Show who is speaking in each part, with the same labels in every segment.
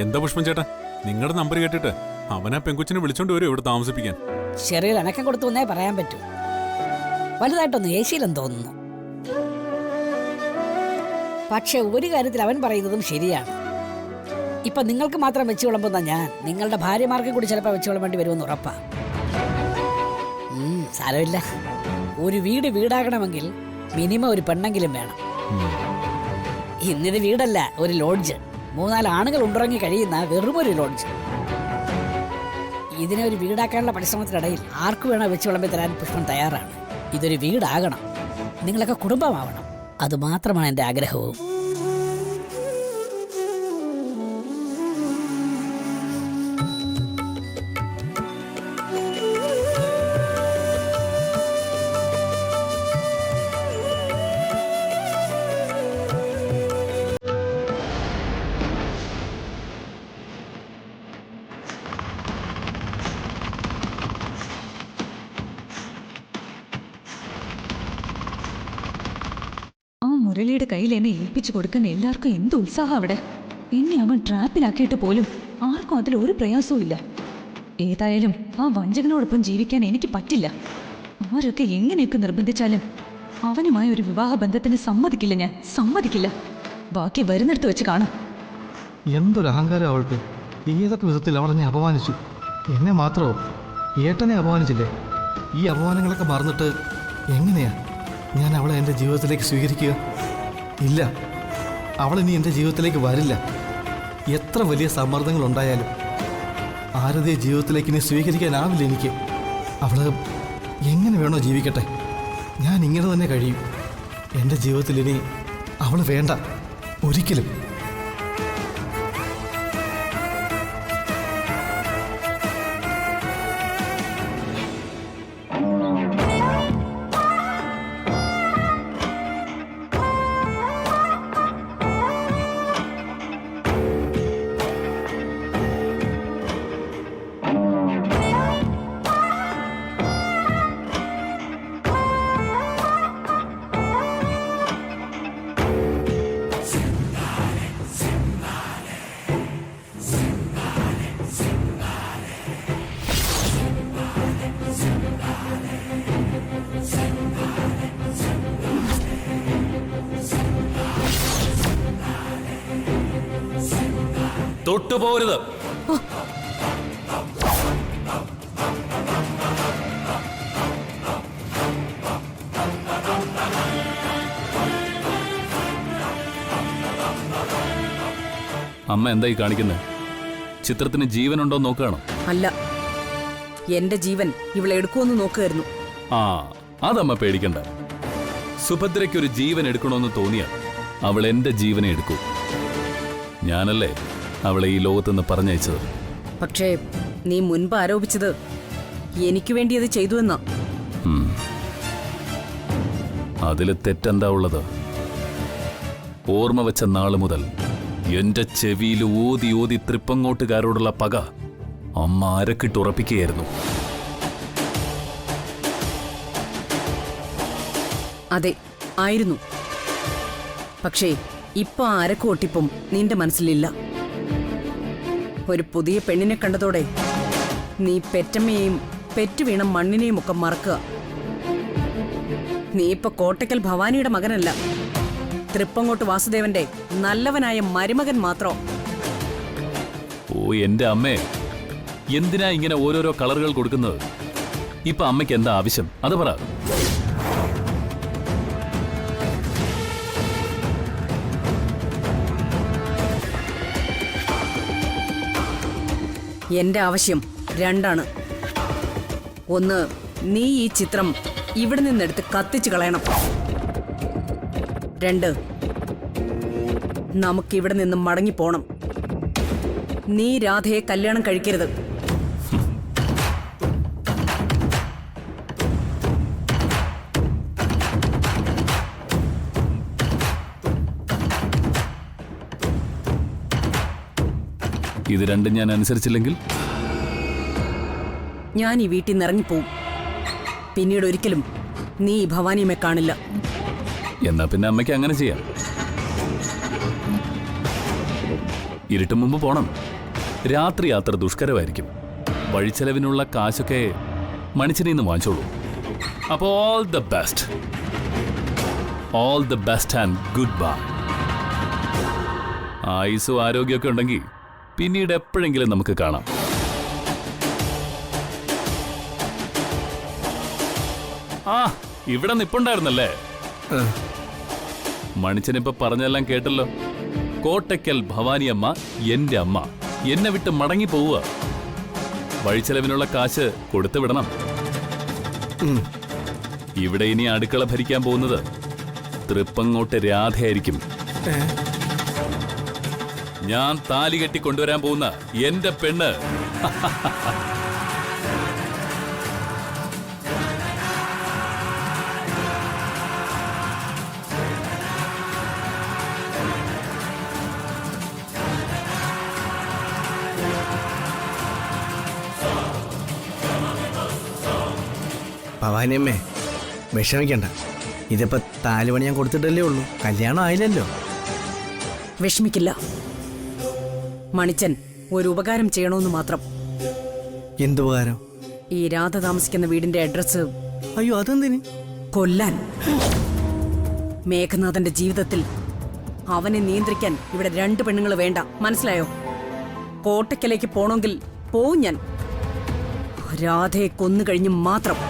Speaker 1: എന്താ പുഷ്പം ചേട്ടാ, നിങ്ങളുടെ നമ്പർ കേട്ടിട്ട് അവനാ പെങ്കുച്ചിനെ വിളിച്ചോണ്ട് വരും ഇവിടെ താമസിപ്പിക്കാൻ.
Speaker 2: ചെറിയൊരു അനക്കം കൊടുത്തു എന്നേ പറയാൻ പറ്റൂ. വലുതായിട്ടൊന്നും ഏശിയിലെന്ന് തോന്നുന്നു. പക്ഷെ ഒരു കാര്യത്തിൽ അവൻ പറയുന്നതും ശരിയാണ്. ഇപ്പൊ നിങ്ങൾക്ക് മാത്രം വെച്ച് വിളമ്പുന്ന ഞാൻ നിങ്ങളുടെ ഭാര്യമാർക്കും കൂടി ചിലപ്പോൾ വെച്ച് വിളമ്പേണ്ടി വരുമെന്ന് ഉറപ്പാ. സാരമില്ല, ഒരു വീടാകണമെങ്കിൽ മിനിമം ഒരു പെണ്ണെങ്കിലും വേണം. ഇന്നിത് വീടല്ല, ഒരു ലോഡ്ജ്. 3-4 ആണുങ്ങൾ ഉണ്ടിറങ്ങി കഴിയുന്ന വെറുമൊരു ലോഡ്ജ്. ഇതിനെ ഒരു വീടാക്കാനുള്ള പരിശ്രമത്തിനിടയിൽ ആർക്കു വേണോ വെച്ച് വിളമ്പി തരാൻ പുഷ്പം തയ്യാറാണ്. ഇതൊരു വീടാകണം, നിങ്ങളൊക്കെ കുടുംബമാവണം. അതുമാത്രമാണ് എൻ്റെ ആഗ്രഹവും.
Speaker 3: മുരളിയുടെ കയ്യിൽ എന്നെ ഏൽപ്പിച്ചു കൊടുക്കാൻ എല്ലാവർക്കും എന്ത് ഉത്സാഹം അവിടെ. എന്നെ അവൻ ട്രാപ്പിലാക്കിയിട്ട് പോലും ആർക്കും അതിൽ ഒരു പ്രയാസവും ഇല്ല. ഏതായാലും ആ വഞ്ചകനോടൊപ്പം ജീവിക്കാൻ എനിക്ക് പറ്റില്ല. ആരൊക്കെ എങ്ങനെയൊക്കെ നിർബന്ധിച്ചാലും അവനുമായി ഒരു വിവാഹ ബന്ധത്തിന് സമ്മതിക്കില്ല. ഞാൻ സമ്മതിക്കില്ല. ബാക്കി വരുന്നിടത്ത് വെച്ച് കാണാം.
Speaker 4: എന്തൊരു അഹങ്കാരം അവൾക്ക്! ഏതൊക്കെ വിധത്തിൽ അവൾ എന്നെ അപമാനിച്ചു. എന്നെ മാത്രമോ, ഏട്ടനെ അപമാനിച്ചില്ലേ? ഈ അപമാനങ്ങളൊക്കെ മറന്നിട്ട് എങ്ങനെയാ ഞാൻ അവളെ എൻ്റെ ജീവിതത്തിലേക്ക് സ്വീകരിക്കുക? ഇല്ല, അവളിനി എൻ്റെ ജീവിതത്തിലേക്ക് വരില്ല. എത്ര വലിയ സമ്മർദ്ദങ്ങളുണ്ടായാലും ആരതേ ജീവിതത്തിലേക്ക് ഇനി സ്വീകരിക്കാനാവില്ല എനിക്ക്. അവൾ എങ്ങനെ വേണോ ജീവിക്കട്ടെ, ഞാൻ ഇങ്ങനെ തന്നെ കഴിയും. എൻ്റെ ജീവിതത്തിൽ ഇനി അവൾ വേണ്ട, ഒരിക്കലും.
Speaker 1: തൊട്ടുപോരുത്. അമ്മ എന്തായി കാണിക്കുന്നത്? ചിത്രത്തിന് ജീവനുണ്ടോ നോക്കുകയാണോ?
Speaker 5: അല്ല, എന്റെ ജീവൻ ഇവളെടുക്കുമെന്ന് നോക്കുകയായിരുന്നു.
Speaker 1: ആ, അതമ്മ പേടിക്കണ്ട. സുഭദ്രയ്ക്കൊരു ജീവൻ എടുക്കണമെന്ന് തോന്നിയാൽ അവൾ എന്റെ ജീവനെ എടുക്കൂ. ഞാനല്ലേ അവളെ ഈ ലോകത്തുനിന്ന് പറഞ്ഞയച്ചത്.
Speaker 5: പക്ഷേ നീ മുൻപ് ആരോപിച്ചത് എനിക്ക് വേണ്ടി അത് ചെയ്തു എന്നാ.
Speaker 1: അതില് തെറ്റെന്താ ഉള്ളത്? ഓർമ്മ വെച്ച നാള് മുതൽ എന്റെ ചെവിയിൽ ഓതി ഓതി തൃപ്പങ്ങോട്ടുകാരോടുള്ള പക അമ്മ അരക്കിട്ടുറപ്പിക്കുകയായിരുന്നു.
Speaker 5: അതെ, ആയിരുന്നു. പക്ഷേ ഇപ്പൊ ആ അരക്കോട്ടിപ്പം നിന്റെ മനസ്സിലില്ല. ഒരു പുതിയ പെണ്ണിനെ കണ്ടതോടെ നീ പെറ്റമ്മയെയും പെറ്റുവീണ മണ്ണിനെയും ഒക്കെ മറക്കുക. നീ ഇപ്പൊ കോട്ടയ്ക്കൽ ഭവാനിയുടെ മകനല്ല, തൃപ്പങ്ങോട്ട് വാസുദേവന്റെ നല്ലവനായ മരുമകൻ മാത്രം.
Speaker 1: ഓ എന്റെ അമ്മേ, എന്തിനാ ഇങ്ങനെ ഓരോരോ കളറുകൾ കൊടുക്കുന്നത്? ഇപ്പൊ അമ്മയ്ക്ക് എന്താ ആവശ്യം അത് പറ.
Speaker 5: എന്റെ ആവശ്യം 2 ആണ്. ഒന്ന്, നീ ഈ ചിത്രം ഇവിടെ നിന്നെടുത്ത് കത്തിച്ചു കളയണം. 2, നമുക്കിവിടെ നിന്ന് മടങ്ങിപ്പോണം. നീ രാധയെ കല്യാണം കഴിക്കരുത്.
Speaker 1: ഇത് രണ്ടും ഞാൻ അനുസരിച്ചില്ലെങ്കിൽ
Speaker 5: ഞാൻ ഈ വീട്ടിൽ നിന്ന് ഇറങ്ങിപ്പോവും. പിന്നീട് ഒരിക്കലും നീ ഈ ഭവാനിയമ്മെ കാണില്ല.
Speaker 1: എന്നാ പിന്നെ അമ്മയ്ക്ക് അങ്ങനെ ചെയ്യാം. ഇരുട്ടും മുമ്പ് പോണം. രാത്രി യാത്ര ദുഷ്കരമായിരിക്കും. വഴിച്ചെലവിനുള്ള കാശൊക്കെ മണിച്ചനിൽ നിന്ന് വാങ്ങിച്ചോളൂ. അപ്പോൾ all the best. All the best and good bye. ആയുസ്സും ആരോഗ്യമൊക്കെ ഉണ്ടെങ്കിൽ പിന്നീട് എപ്പോഴെങ്കിലും നമുക്ക് കാണാം. ആ, ഇവിടെ നിപ്പുണ്ടായിരുന്നല്ലേ? മണിച്ചനിപ്പോ പറഞ്ഞെല്ലാം കേട്ടല്ലോ. കോട്ടയ്ക്കൽ ഭവാനിയമ്മ എന്റെ അമ്മ എന്നെ വിട്ട് മടങ്ങി പോവുക. വഴിച്ചെലവിനുള്ള കാശ് കൊടുത്തു വിടണം. ഇവിടെ ഇനി അടുക്കള ഭരിക്കാൻ പോകുന്നത് തൃപ്പങ്ങോട്ട് രാധയായിരിക്കും. ഞാൻ താലി കെട്ടി കൊണ്ടുവരാൻ പോകുന്ന എന്റെ പെണ്ണ്.
Speaker 6: ഭവാനിയമ്മേ, വിഷമിക്കണ്ട. ഇതിപ്പോ താലിപണി ഞാൻ കൊടുത്തിട്ടല്ലേ ഉള്ളൂ, കല്യാണം ആയില്ലല്ലോ.
Speaker 5: വിഷമിക്കില്ല. മണിച്ചൻ ഒരു ഉപകാരം ചെയ്യണമെന്ന് മാത്രം.
Speaker 6: എന്തുപകാരം?
Speaker 5: ഈ രാധ താമസിക്കുന്ന വീടിന്റെ അഡ്രസ്
Speaker 6: അയ്യോ, അതെന്തിന്?
Speaker 5: കൊല്ലാൻ. മേഘനാഥന്റെ ജീവിതത്തിൽ അവനെ നിയന്ത്രിക്കാൻ ഇവിടെ 2 പെണ്ണുങ്ങൾ വേണ്ട, മനസ്സിലായോ? കോട്ടയ്ക്കലേക്ക് പോണെങ്കിൽ പോവും ഞാൻ. രാധയെ കൊന്നു കഴിഞ്ഞ് മാത്രം.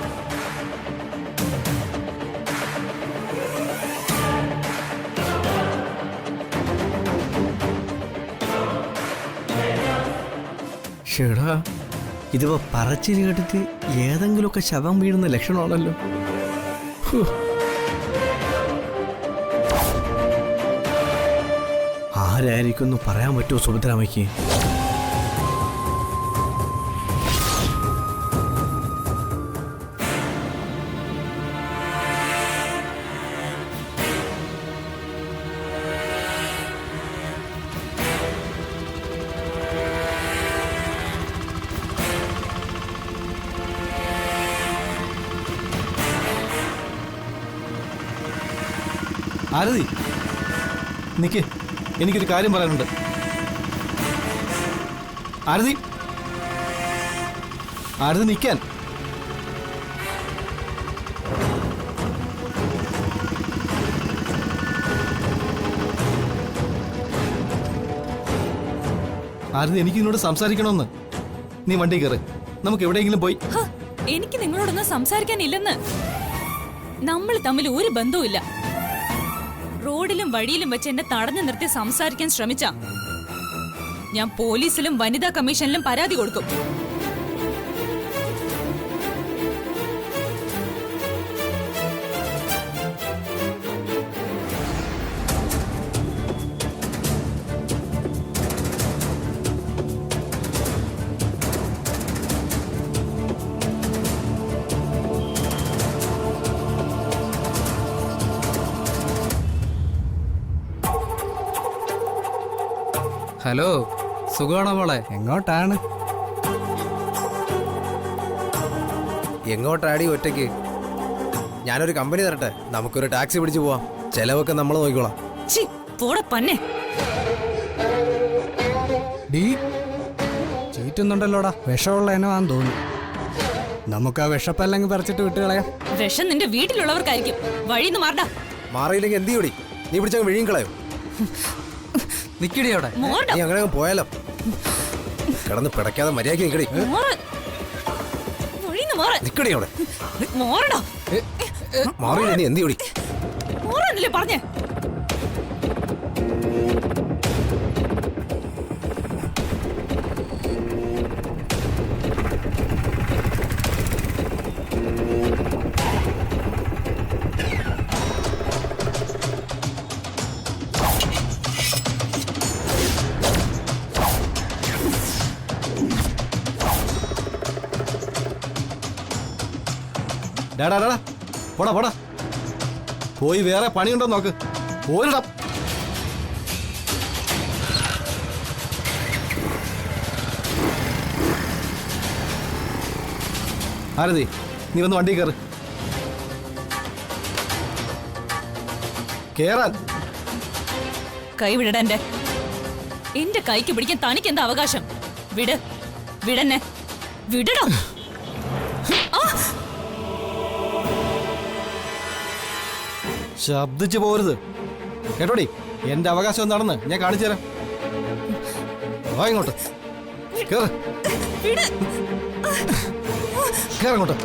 Speaker 6: ഷെടാ, ഇതിപ്പോ പറച്ചിരി കേട്ടിട്ട് ഏതെങ്കിലുമൊക്കെ ശവം വീഴുന്ന ലക്ഷണമാണല്ലോ. ആരായിരിക്കും എന്ന് പറയാൻ പറ്റുമോ സുഭദ്രാമയ്ക്ക്?
Speaker 4: ആരതി, നിക്ക്, എനിക്കൊരു കാര്യം പറയാനുണ്ട്. ആരതി, ആരതി നിൽക്കാൻ. ആരതി, എനിക്ക് നിന്നോട് സംസാരിക്കണമെന്ന്. നീ വണ്ടി കയറ്, നമുക്ക് എവിടെയെങ്കിലും പോയി.
Speaker 7: എനിക്ക് നിങ്ങളോടൊന്നും സംസാരിക്കാനില്ലെന്ന്. നമ്മൾ തമ്മിൽ ഒരു ബന്ധവുമില്ല. റോഡിലും വഴിയിലും വെച്ച് എന്നെ തടഞ്ഞു നിർത്തി സംസാരിക്കാൻ ശ്രമിച്ച ഞാൻ പോലീസിലും വനിതാ കമ്മീഷനിലും പരാതി കൊടുക്കും.
Speaker 8: ഹലോ, സുഖമാണോ മോളെ?
Speaker 6: എങ്ങോട്ടാണ്? എങ്ങോട്ടാടി ഒറ്റയ്ക്ക്? ഞാനൊരു കമ്പനി തരട്ടെ, നമുക്കൊരു ടാക്സി പിടിച്ചു പോവാം. ചെലവൊക്കെ നമ്മൾ നോക്കിക്കോളാം.
Speaker 7: ഛീ, പോടാ പന്നെ.
Speaker 8: ഡീ, ചീറ്റുന്നുണ്ടല്ലോടാ. വിഷമുള്ള എനവാന്ന് തോന്നുന്നു. നമുക്ക് ആ വിഷപ്പല്ലെങ്കിൽ പറിച്ചിട്ട് വിട്ട് കളയാം.
Speaker 7: വിഷം നിന്റെ വീട്ടിലുള്ളവർക്കായിരിക്കും. വഴിന്ന് മാറടാ.
Speaker 6: മാറിയില്ലെങ്കിൽ എന്ത് ചെയ്യൂടി? നീ പിടിച്ചങ്ങ് വിഴിയും കളയോ?
Speaker 8: നിക്കടി അവിടെ.
Speaker 7: മോറടാ.
Speaker 6: നീ അങ്ങനെ പോയാലോ? കിടന്ന് പിടയ്ക്കാതെ മര്യാദയ്ക്ക് നിക്കടി.
Speaker 7: മോറ്. വഴിന്ന് മാറ്.
Speaker 6: നിക്കടി അവിടെ.
Speaker 7: മോറടാ.
Speaker 6: മാറിയില്ല നീ എന്ത് ചെയ്യൂടി?
Speaker 7: മോറന്നല്ലേ പറഞ്ഞേ.
Speaker 4: ഡാടാ, പോടാ പോടാ, പോയി വേറെ പണിയുണ്ടോ നോക്ക്. പോരിടാം. ആരതി, നീ വന്ന് വണ്ടി കയറ്. കേറാൻ.
Speaker 7: കൈ വിടടാ എന്റെ. എന്റെ കൈക്ക് പിടിക്കാൻ തനിക്ക് എന്താ അവകാശം? വിട്, വിടന്നെ, വിടടോ.
Speaker 4: ശബ്ദിച്ചു പോരുത് കേട്ടോടി. എന്റെ അവകാശം എന്താണെന്ന് ഞാൻ കാണിച്ചു തരാം. വാ ഇങ്ങോട്ട്, കേറ്, കേറങ്ങോട്ട്.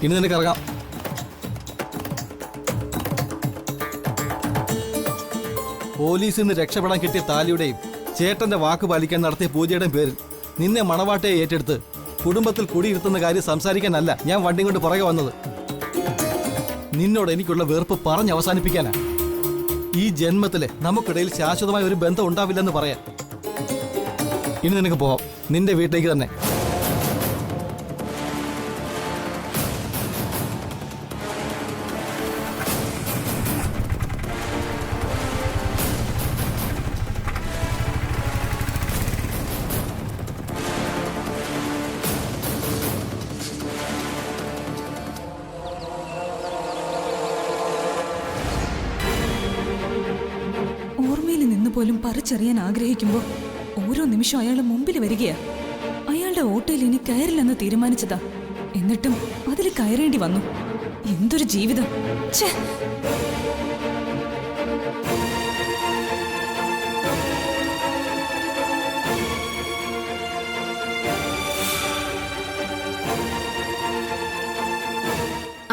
Speaker 4: ഇനി നിനക്ക് ഇറങ്ങാം. പോലീസിൽ നിന്ന് രക്ഷപ്പെടാൻ കിട്ടിയ താലിയുടെയും ചേട്ടന്റെ വാക്ക് പാലിക്കാൻ നടത്തിയ പൂജയുടെയും പേരിൽ നിന്നെ മണവാട്ടയെ ഏറ്റെടുത്ത് കുടുംബത്തിൽ കുടിയിരുത്തുന്ന കാര്യം സംസാരിക്കാനല്ല ഞാൻ വണ്ടി കൊണ്ട് പുറകെ വന്നത്. നിന്നോട് എനിക്കുള്ള വെറുപ്പ് പറഞ്ഞ് അവസാനിപ്പിക്കാനാ. ഈ ജന്മത്തില് നമുക്കിടയിൽ ശാശ്വതമായ ഒരു ബന്ധം ഉണ്ടാവില്ലെന്ന് പറയാൻ. ഇനി നിനക്ക് പോവാം, നിന്റെ വീട്ടിലേക്ക് തന്നെ.
Speaker 3: ഓർമ്മയിൽ നിന്ന് പോലും പറിച്ചറിയാൻ ആഗ്രഹിക്കുമ്പോൾ ഓരോ നിമിഷം അയാളുടെ മുമ്പിൽ വരികയാ. അയാളുടെ ഓട്ടോയിൽ ഇനി കയറില്ലെന്ന് തീരുമാനിച്ചതാ. എന്നിട്ടും അതിൽ കയറേണ്ടി വന്നു. എന്തൊരു ജീവിതം! ഛേ!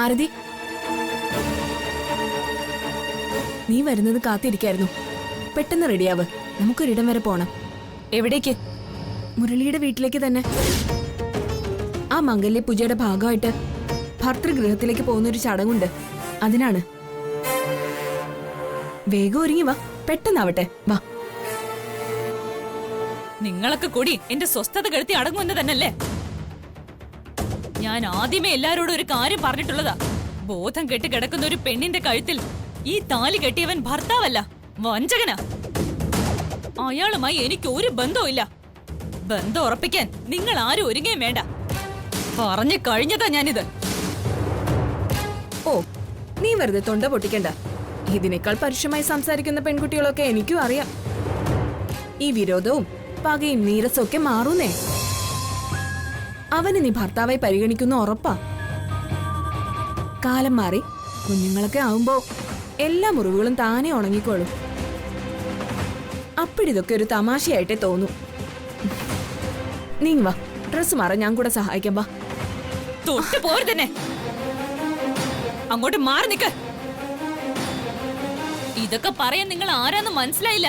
Speaker 9: ആരതി, നീ വരുന്നത് കാത്തിരിക്കായിരുന്നു. പെട്ടെന്ന് റെഡിയാവ്, നമുക്കൊരിടം വരെ പോണം.
Speaker 7: എവിടേക്ക്?
Speaker 9: മുരളിയുടെ വീട്ടിലേക്ക് തന്നെ. ആ മംഗല്യ പൂജയുടെ ഭാഗമായിട്ട് ഭർത്തൃഗൃഹത്തിലേക്ക് പോകുന്നൊരു ചടങ്ങുണ്ട്, അതിനാണ്. വേഗം ഒരുങ്ങി വാ, പെട്ടെന്നാവട്ടെ, വാ.
Speaker 7: നിങ്ങളൊക്കെ കൂടി എന്റെ സ്വസ്ഥത കെടുത്തി അടങ്ങുമെന്ന് തന്നെയല്ലേ? ഞാൻ ആദ്യമേ എല്ലാരോടും ഒരു കാര്യം പറഞ്ഞിട്ടുള്ളതാ. ബോധം കെട്ട് കിടക്കുന്ന ഒരു പെണ്ണിന്റെ കഴുത്തിൽ ഈ താലി കെട്ടിയവൻ ഭർത്താവല്ല, വഞ്ചകനാ. അയാളുമായി എനിക്ക് ഒരു ബന്ധവുമില്ല. ബന്ധം ഉറപ്പിക്കാൻ നിങ്ങൾ ആരും ഒരുങ്ങുകയും വേണ്ട. പറഞ്ഞു കഴിഞ്ഞതാ ഞാനിത്.
Speaker 9: ഓ, നീ വെറുതെ തൊണ്ട പൊട്ടിക്കണ്ട. ഇതിനേക്കാൾ പരുഷമായി സംസാരിക്കുന്ന പെൺകുട്ടികളൊക്കെ എനിക്കും അറിയാം. ഈ വിരോധവും പകയും നീരസവും ഒക്കെ മാറൂന്നേ. അവന് നീ ഭർത്താവായി പരിഗണിക്കുന്ന ഉറപ്പാ. കാലം മാറി കുഞ്ഞുങ്ങളൊക്കെ ആവുമ്പോ എല്ലാ മുറിവുകളും താനെ ഉണങ്ങിക്കോളും. അപ്പിടിതൊക്കെ ഒരു തമാശയായിട്ടേ തോന്നൂ. നീ വാ, ഡ്രസ് മാറാൻ ഞാൻ കൂടെ സഹായിക്കാം. വാ.
Speaker 7: തൊട്ട് പോരുതന്നെ, അങ്ങോട്ട് മാറി നിക്ക്. ഇതൊക്കെ പറയാൻ നിങ്ങൾ ആരാന്ന് മനസ്സിലായില്ല.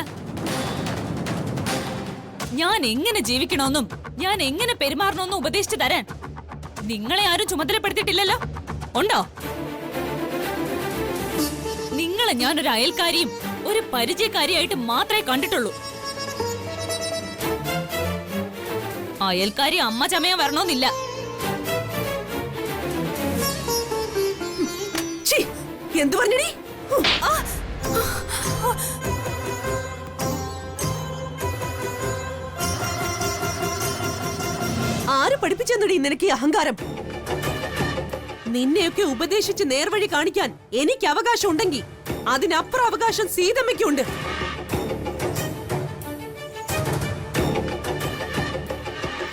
Speaker 7: ഞാൻ എങ്ങനെ ജീവിക്കണമെന്നും ഞാൻ എങ്ങനെ പെരുമാറണമെന്നും ഉപദേശിച്ചു തരാൻ നിങ്ങളെ ആരും ചുമതലപ്പെടുത്തിയിട്ടില്ലല്ലോ. ഉണ്ടോ? നിങ്ങളെ ഞാനൊരു അയൽക്കാരിയും ഒരു പരിചയക്കാരിയായിട്ട് മാത്രമേ കണ്ടിട്ടുള്ളൂ. അയൽക്കാരി അമ്മ ചമയാൻ വരണമെന്നില്ല.
Speaker 5: എന്തു പറഞ്ഞടി? ആര് പഠിപ്പിച്ചെന്നടി നിനക്ക് ഈ അഹങ്കാരം? നിന്നെയൊക്കെ ഉപദേശിച്ച് നേർവഴി കാണിക്കാൻ എനിക്ക് അവകാശം ഉണ്ടെങ്കിൽ അതിനപ്പുറം അവകാശം സീതമ്മയ്ക്കുണ്ട്.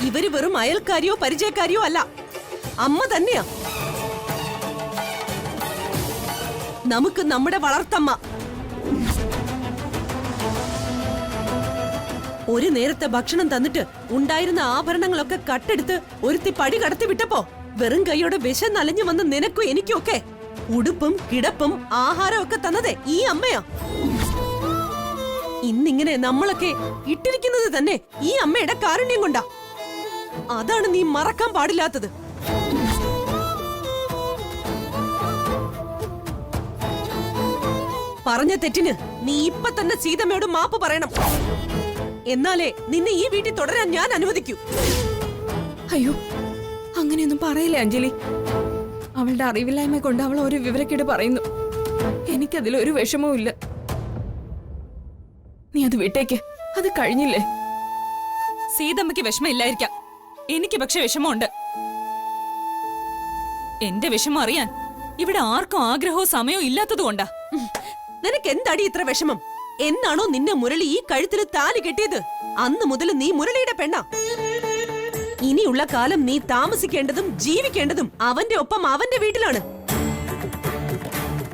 Speaker 5: ഇവര് വെറും അയൽക്കാരിയോ പരിചയക്കാരിയോ അല്ല, അമ്മ തന്നെയാ. നമുക്ക് നമ്മുടെ വളർത്തമ്മ. ഒരു നേരത്തെ ഭക്ഷണം തന്നിട്ട് ഉണ്ടായിരുന്ന ആഭരണങ്ങളൊക്കെ കട്ടെടുത്ത് ഒരുത്തി പടി കടത്തി വിട്ടപ്പോ വെറും കൈയോടെ വിശന്നലഞ്ഞു വന്ന് നിനക്കും എനിക്കും ഒക്കെ ഉടുപ്പും കിടപ്പും ആഹാരവും ഒക്കെ തന്നതേ ഈ അമ്മയാ. ഇന്നിങ്ങനെ നമ്മളൊക്കെ ഇട്ടിരിക്കുന്നത് തന്നെ ഈ അമ്മയുടെ കാരുണ്യം കൊണ്ടാ. അതാണ് നീ മറക്കാൻ പാടില്ലാത്തത്. പറഞ്ഞ തെറ്റിന് നീ ഇപ്പൊ തന്നെ സീതമ്മയോട് മാപ്പ് പറയണം. എന്നാലേ നിന്നെ ഈ വീട്ടിൽ തുടരാൻ ഞാൻ അനുവദിക്കൂ.
Speaker 9: അയ്യോ, അങ്ങനെയൊന്നും പറയില്ലേ അഞ്ജലി. അവളുടെ അറിവില്ലായ്മ കൊണ്ട് അവൾ ഒരു വിവരക്കേട് പറയുന്നു. എനിക്കതിലൊരു വിഷമവും ഇല്ല. നീ അത് വിട്ടേക്ക്, അത് കഴിഞ്ഞില്ലേ.
Speaker 7: സീതമ്മയ്ക്ക് വിഷമമില്ലായിരിക്കാം, എനിക്ക് പക്ഷെ വിഷമമുണ്ട്. എന്റെ വിഷമം അറിയാൻ ഇവിടെ ആർക്കും ആഗ്രഹവും സമയവും ഇല്ലാത്തതുകൊണ്ടാ.
Speaker 5: നിനക്ക് എന്താടി ഇത്ര വിഷമം? എന്നാണോ നിന്നെ മുരളി ഈ കഴുത്തിൽ താലി കെട്ടിയത് അന്ന് മുതൽ നീ മുരളിയുടെ പെണ്ണാ. ഇനിയുള്ള കാലം നീ താമസിക്കേണ്ടതും ജീവിക്കേണ്ടതും അവന്റെ ഒപ്പം അവന്റെ വീട്ടിലാണ്.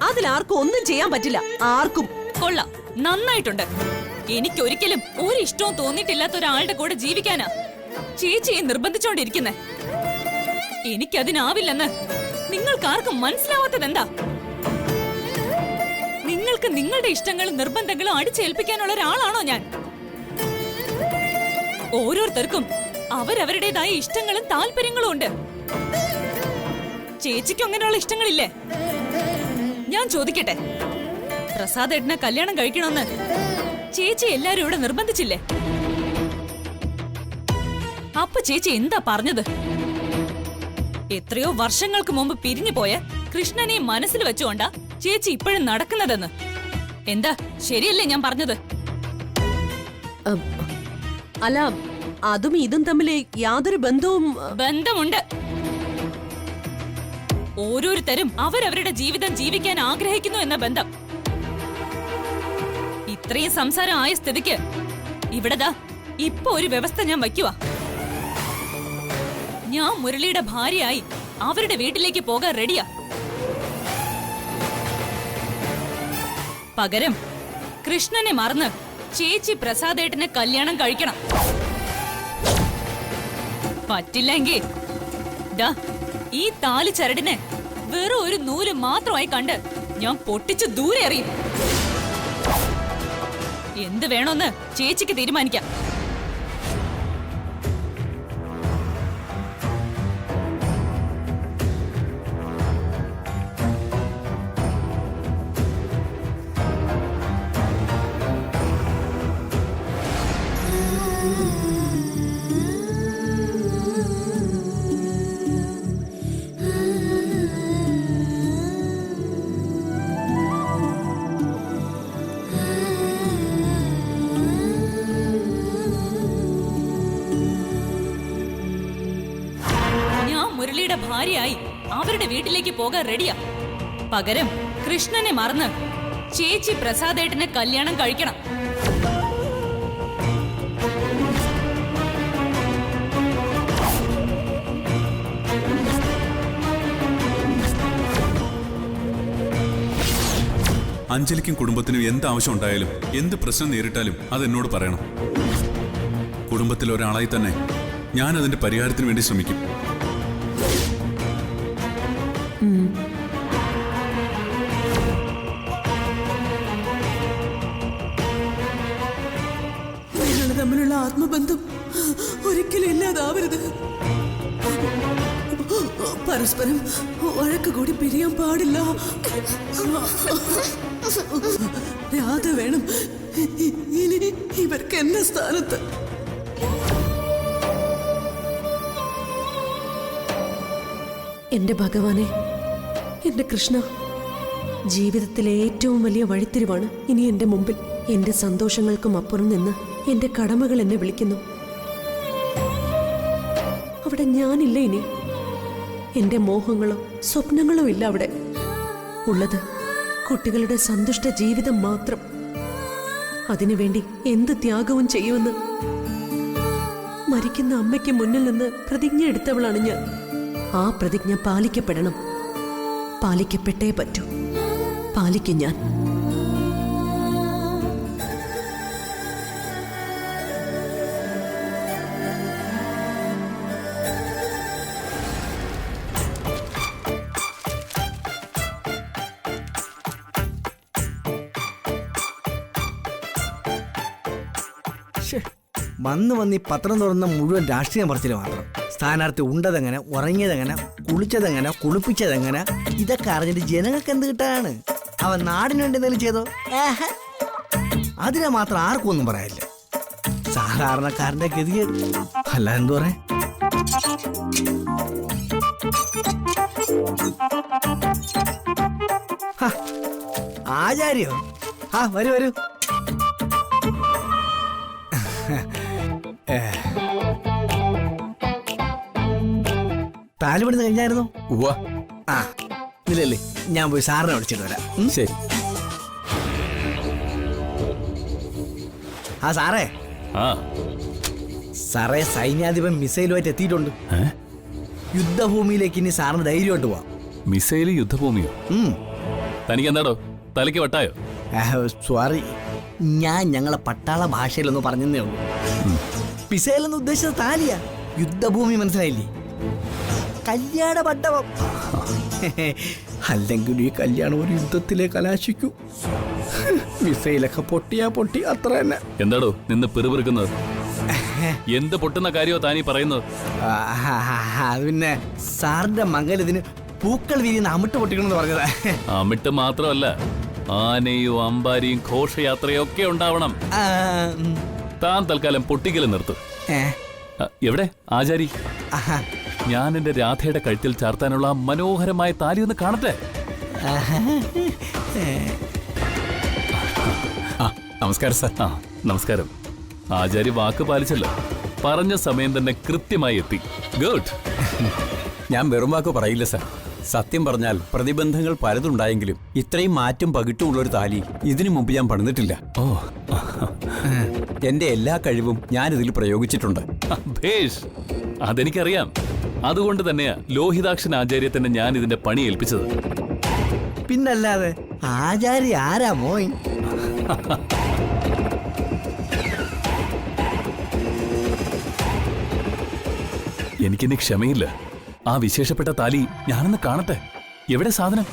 Speaker 5: അതിലാർക്കും ഒന്നും ചെയ്യാൻ പറ്റില്ല, ആർക്കും.
Speaker 7: കൊള്ളാം, നന്നായിട്ടുണ്ട്. എനിക്കൊരിക്കലും ഒരു ഇഷ്ടവും തോന്നിയിട്ടില്ലാത്ത ഒരാളുടെ കൂടെ ജീവിക്കാനാ ചേച്ചിയെ നിർബന്ധിച്ചോണ്ടിരിക്കുന്നെ. എനിക്കതിനാവില്ലെന്ന് നിങ്ങൾക്കാർക്കും മനസ്സിലാവാത്തതെന്താ? നിങ്ങൾക്ക് നിങ്ങളുടെ ഇഷ്ടങ്ങളും നിർബന്ധങ്ങളും അടിച്ചേൽപ്പിക്കാനുള്ള ഒരാളാണോ ഞാൻ? ഓരോരുത്തർക്കും അവരവരുടേതായ ഇഷ്ടങ്ങളും താല്പര്യങ്ങളും ഉണ്ട്. ചേച്ചിക്കും അങ്ങനെയുള്ള ഇഷ്ടങ്ങളില്ലേ? ഞാൻ ചോദിക്കട്ടെ, പ്രസാദേട്ടനെ കല്യാണം കഴിക്കണമെന്ന് ചേച്ചി എല്ലാരും ഇവിടെ നിർബന്ധിച്ചില്ലേ? അപ്പൊ ചേച്ചി എന്താ പറഞ്ഞത്? എത്രയോ വർഷങ്ങൾക്ക് മുമ്പ് പിരിഞ്ഞു പോയ കൃഷ്ണനെ മനസ്സിൽ വെച്ചുകൊണ്ടാ ചേച്ചി ഇപ്പോഴും നടക്കുന്നതെന്ന്. എന്താ ശരിയല്ലേ ഞാൻ പറഞ്ഞത്?
Speaker 5: അല്ല, അതും ഇതും തമ്മിൽ യാതൊരു ബന്ധവും.
Speaker 7: ബന്ധമുണ്ട്. ഓരോരുത്തരും അവരവരുടെ ജീവിതം ജീവിക്കാൻ ആഗ്രഹിക്കുന്നു എന്ന ബന്ധം. ഇത്രയും സംസാരം ആയ സ്ഥിതിക്ക് ഇവിടെതാ ഇപ്പൊ ഒരു വ്യവസ്ഥ ഞാൻ വയ്ക്കുക. ഞാൻ മുരളിയുടെ ഭാര്യയായി അവരുടെ വീട്ടിലേക്ക് പോകാൻ റെഡിയാ. പകരം കൃഷ്ണനെ മറന്ന് ചേച്ചി പ്രസാദേട്ടനെ കല്യാണം കഴിക്കണം. പറ്റില്ലെങ്കിൽ ദാ ഈ താലി ചരടിനെ വെറും ഒരു നൂല് മാത്രമായി കണ്ട് ഞാൻ പൊട്ടിച്ച് ദൂരെ എറിയും. എന്ത് വേണമെന്ന് ചേച്ചിക്ക് തീരുമാനിക്കാം. മുരളിയുടെ ഭാര്യയായി അവരുടെ വീട്ടിലേക്ക് പോകാൻ റെഡിയാ. പകരം കൃഷ്ണനെ മറന്ന് ചേച്ചി പ്രസാദേട്ടനെ കല്യാണം കഴിക്കണം.
Speaker 10: അഞ്ജലിക്കും കുടുംബത്തിനും എന്ത് ആവശ്യം ഉണ്ടായാലും എന്ത് പ്രശ്നം നേരിട്ടാലും അതെന്നോട് പറയണം. കുടുംബത്തിൽ ഒരാളായി തന്നെ ഞാൻ അതിന്റെ പരിഹാരത്തിന് വേണ്ടി ശ്രമിക്കും.
Speaker 5: തമ്മിലുള്ള ആത്മബന്ധം ഒരിക്കലും ഇല്ലാതാവരുത്. പരസ്പരം വഴക്ക് കൂടി പിരിയാൻ പാടില്ല. രാധ വേണം ഇനി ഇവർക്ക് എന്ന സ്ഥാനത്ത്. എന്റെ ഭഗവാനെ, എന്റെ കൃഷ്ണ, ജീവിതത്തിലെ ഏറ്റവും വലിയ വഴിത്തിരിവാണ് ഇനി എന്റെ മുമ്പിൽ. എന്റെ സന്തോഷങ്ങൾക്കും അപ്പുറം നിന്ന് എന്റെ കടമകൾ എന്നെ വിളിക്കുന്നു. അവിടെ ഞാനില്ല ഇനി. എന്റെ മോഹങ്ങളോ സ്വപ്നങ്ങളോ ഇല്ല അവിടെ. ഉള്ളത് കുട്ടികളുടെ സന്തുഷ്ട ജീവിതം മാത്രം. അതിനുവേണ്ടി എന്ത് ത്യാഗവും ചെയ്യുമെന്ന് മരിക്കുന്ന അമ്മയ്ക്ക് മുന്നിൽ നിന്ന് പ്രതിജ്ഞ എടുത്തവളാണ് ഞാൻ. ആ പ്രതിജ്ഞ പാലിക്കപ്പെടണം. പാലിക്കപ്പെട്ടേ പറ്റൂ. പാലിക്കും ഞാൻ.
Speaker 8: വന്ന് ഈ പത്രം തുറന്ന മുഴുവൻ രാഷ്ട്രീയം പറച്ചിൽ മാത്രം. സ്ഥാനാർത്ഥി ഉണ്ടതെങ്ങനെ, ഉറങ്ങിയതെങ്ങനെ, കുളിച്ചതെങ്ങനെ, കുളിപ്പിച്ചതെങ്ങനെ, ഇതൊക്കെ അറിഞ്ഞിട്ട് ജനങ്ങൾക്ക് എന്ത് കിട്ടാനാണ്? അവൻ നാടിന് വേണ്ടി എന്തെങ്കിലും ചെയ്തോ? അതിനെ മാത്രം ആർക്കും ഒന്നും പറയാനില്ല. സാധാരണക്കാരന്റെ ഗതികേട്. അല്ല എന്തു പറയാ. ആചാര്യോ? ആ വരൂ വരൂ. താലി പണിത് കഴിഞ്ഞായിരുന്നോ? ആ ഇല്ലല്ലേ, ഞാൻ പോയി സാറിനെ വിളിച്ചിട്ട് വരാം. ശരി. ആ സാറേ,
Speaker 1: ആ
Speaker 8: സാറേ സൈന്യാധിപൻ മിസൈലുമായിട്ട് എത്തിയിട്ടുണ്ട്. യുദ്ധഭൂമിയിലേക്ക് ഇനി സാറിന് ധൈര്യമായിട്ട് പോവാം.
Speaker 1: മിസൈല് യുദ്ധഭൂമിയോ? തനിക്ക് എന്താടോ തലയ്ക്ക് വട്ടായോ?
Speaker 8: സോറി, ഞാൻ ഞങ്ങളെ പട്ടാള ഭാഷയിലൊന്ന് പറഞ്ഞതേ ഉള്ളൂ. മിസൈൽ എന്ന് ഉദ്ദേശിച്ചത് താലിയാ. യുദ്ധഭൂമി മനസ്സിലായില്ലേ? കല്യാണ മണ്ഡപം. അല്ലെങ്കിൽ ഈ കല്യാണം ഒരു യുദ്ധത്തിലെ കലാശിക്കൂ. മിസൈലൊക്കെ പൊട്ടിയാ പൊട്ടി, അത്ര തന്നെ.
Speaker 1: എന്താടോ നിന്ന് പിറുപിറുക്കുന്നത്? എന്ത് പൊട്ടുന്ന കാര്യമോ താനീ പറയുന്നത്?
Speaker 8: അത് പിന്നെ സാറിന്റെ മകൻ ഇതിന് പൂക്കൾ വിരിയുന്ന അമിട്ട് പൊട്ടിക്കണമെന്ന് പറഞ്ഞതാ.
Speaker 1: അമിട്ട് മാത്രമല്ല, ആനയും അമ്പാരിയും ഘോഷയാത്രയും ഒക്കെ ഉണ്ടാവണം. താൻ തൽക്കാലം പൊട്ടിക്കൽ നിർത്തും. എവിടെ ആചാരി? ഞാൻ എന്റെ രാധയുടെ കഴുത്തിൽ ചാർത്താനുള്ള മനോഹരമായ താലി ഒന്ന് കാണട്ടെ.
Speaker 11: നമസ്കാരം സാർ.
Speaker 1: നമസ്കാരം. ആചാരി വാക്ക് പാലിച്ചല്ലോ. പറഞ്ഞ സമയം തന്നെ കൃത്യമായി എത്തി. ഗുഡ്.
Speaker 11: ഞാൻ വെറും വാക്ക് പറയില്ല സാർ. സത്യം പറഞ്ഞാൽ പ്രതിബന്ധങ്ങൾ പലതുണ്ടായെങ്കിലും ഇത്രയും മാറ്റും പകിട്ടും ഉള്ളൊരു താലി ഇതിനു മുമ്പ് ഞാൻ പണിതിട്ടില്ല.
Speaker 1: ഓ,
Speaker 11: എന്റെ എല്ലാ കഴിവും ഞാൻ ഇതിൽ പ്രയോഗിച്ചിട്ടുണ്ട്.
Speaker 1: ഭേഷ്, അതെനിക്കറിയാം. അതുകൊണ്ട് തന്നെയാ ലോഹിതാക്ഷൻ ആചാര്യത്തന്നെ ഞാൻ ഇതിന്റെ പണി ഏൽപ്പിച്ചത്.
Speaker 8: പിന്നല്ലാതെ ആചാരി ആരാ മോയ്?
Speaker 1: എനിക്കിനി ക്ഷമയില്ല. ആ വിശേഷപ്പെട്ട താലി ഞാനൊന്ന് കാണട്ടെ. എവിടെ സാധനം?